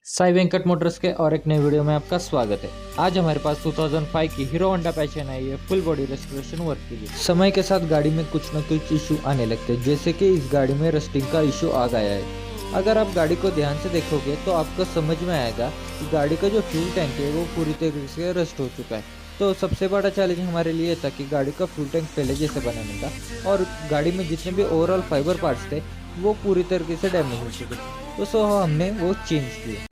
साइवेंकट Motors के और एक नए वीडियो में आपका स्वागत है। आज हमारे पास 2005 की हीरो होंडा पैशन आई है फुल बॉडी रेस्टोरेशन वर्क के लिए। समय के साथ गाड़ी में कुछ न कुछ इशू आने लगते हैं, जैसे कि इस गाड़ी में रस्टिंग का इशू आ गया है। अगर आप गाड़ी को ध्यान से देखोगे तो आपको समझ में आएगा कि गाड़ी का जो फ्यूल टैंक है वो पूरी तरीके से रस्ट हो चुका है। तो सबसे बड़ा चैलेंज हमारे लिए था कि गाड़ी का फ्यूल टैंक पहले जैसे बनाने का, और गाड़ी में जितने भी ओवरऑल फाइबर पार्ट्स थे वो पूरी तरीके से डैमेज हो चुके थे। तो हमने वो चेंज किए।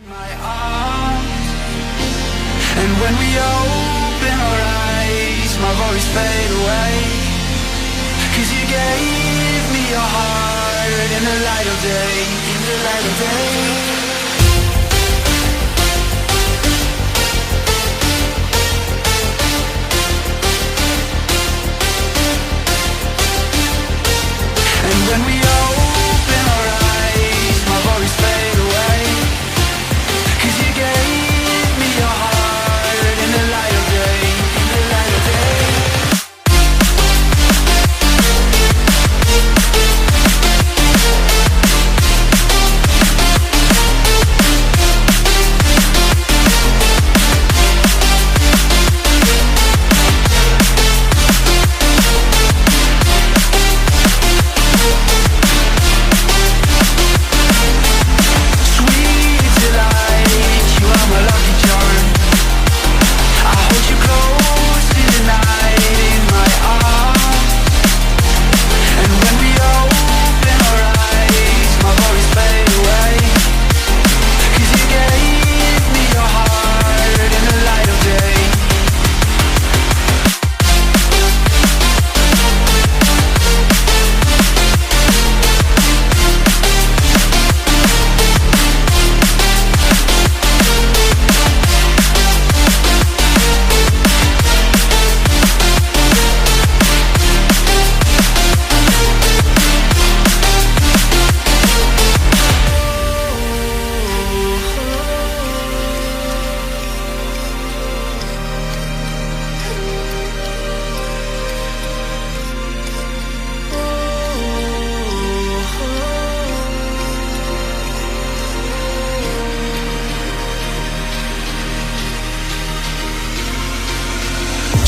And when we open our eyes, my worries fade away. 'Cause you gave me your heart in the light of day, in the light of day. And when we open our eyes, my worries fade away. 'Cause you gave me your heart in the light of day, in the light of day. Sweet delight, you are my lucky charm. I hold you close in the night in my arms. And when we open our eyes, my worries fade away. 'Cause you gave me your heart in the light of day.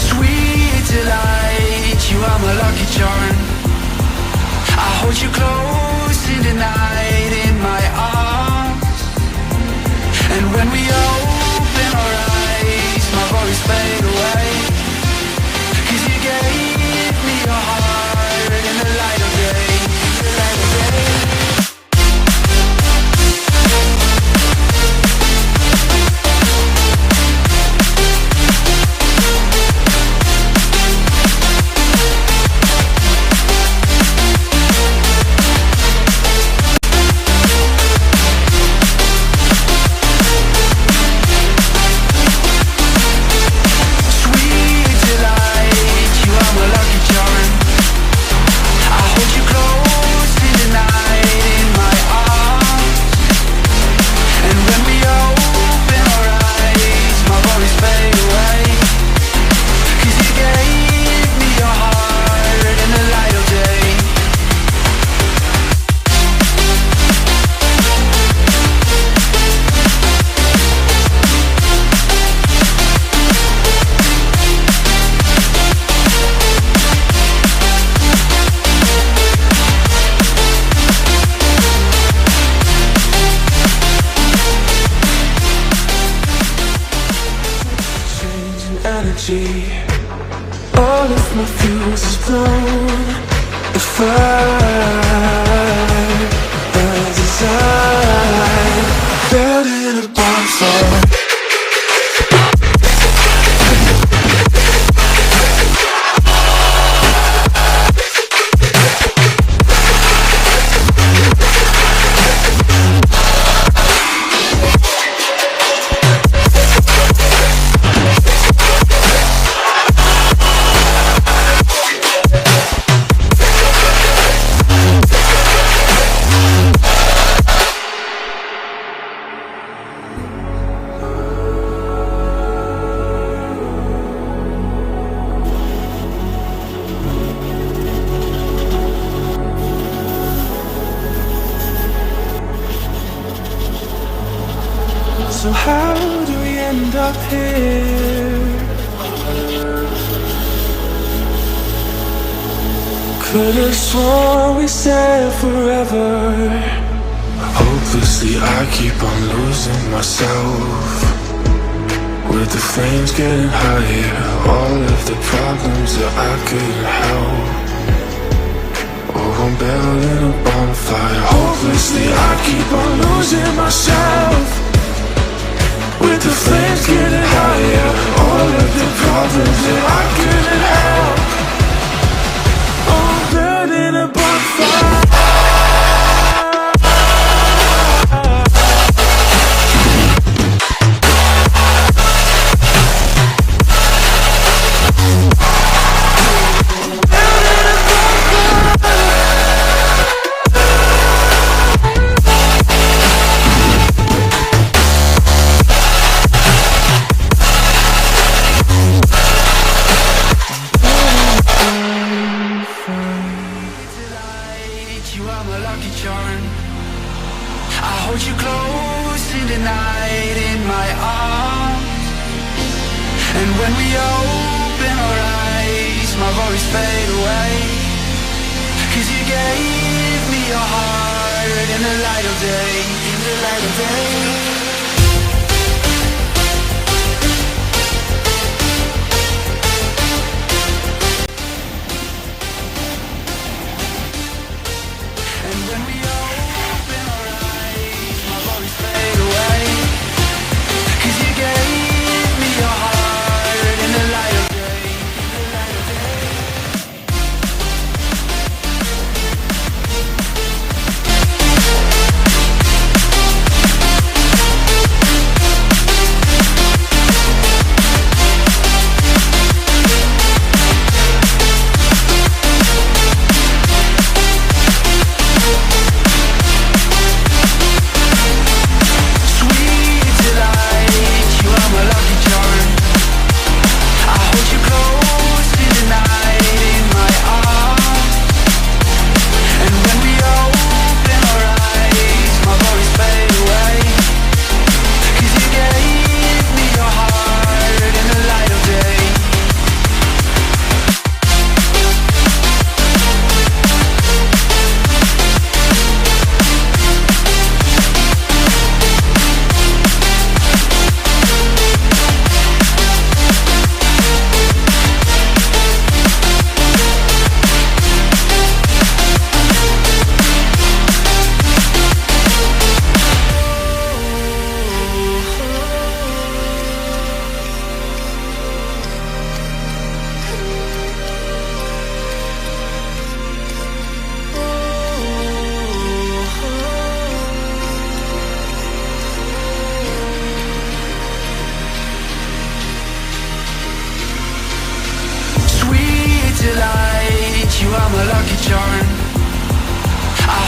Sweet delight, you are my lucky charm. I hold you close in the night in my arms. And when we open our eyes, my worries fade away. 'Cause you gave me your heart in the light of day, in the light of day. Sweet delight, you are my lucky charm. I hold you close in the night in my arms. And when we open our eyes, my worries fade away. 'Cause you gave me your heart in the light of day. Changing energy, all of my fuse is blown. The fire burns inside, building a bonfire. So how do we end up here? Could've sworn we said forever. Hopelessly I keep on losing myself. With the flames getting higher, all of the problems that I couldn't help. Oh, I'm building a bonfire. Hopelessly I keep on losing myself. With the flames getting higher, all of the problems that I couldn't help. Oh, I'm building a bonfire. Hold you close in the night in my arms. And when we open our eyes, my worries fade away. 'Cause you gave me your heart in the light of day, in the light of day.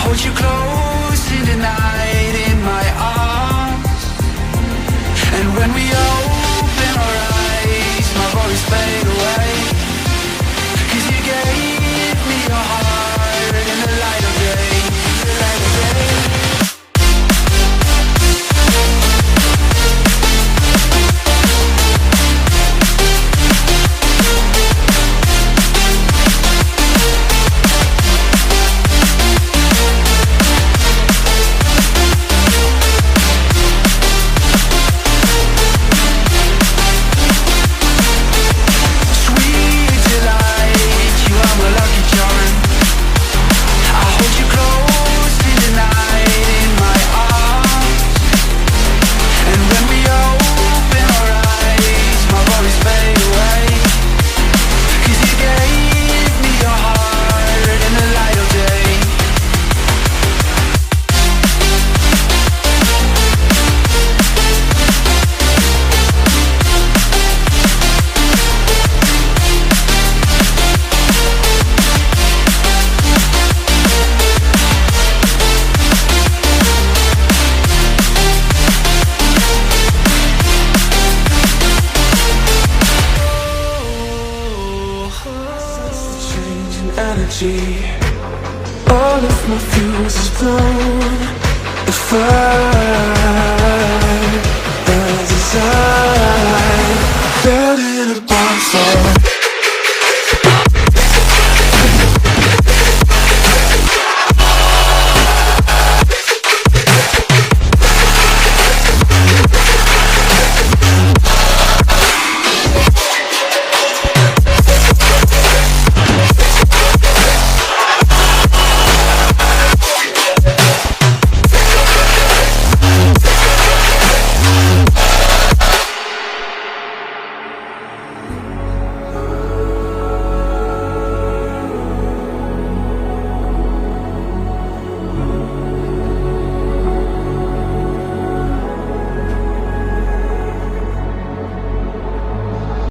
Hold you close in the night in my arms. And when we open our eyes, my worries fade away. 'Cause you gave me your heart in the light of day, in the light of day. All of my fuse is blown. The fire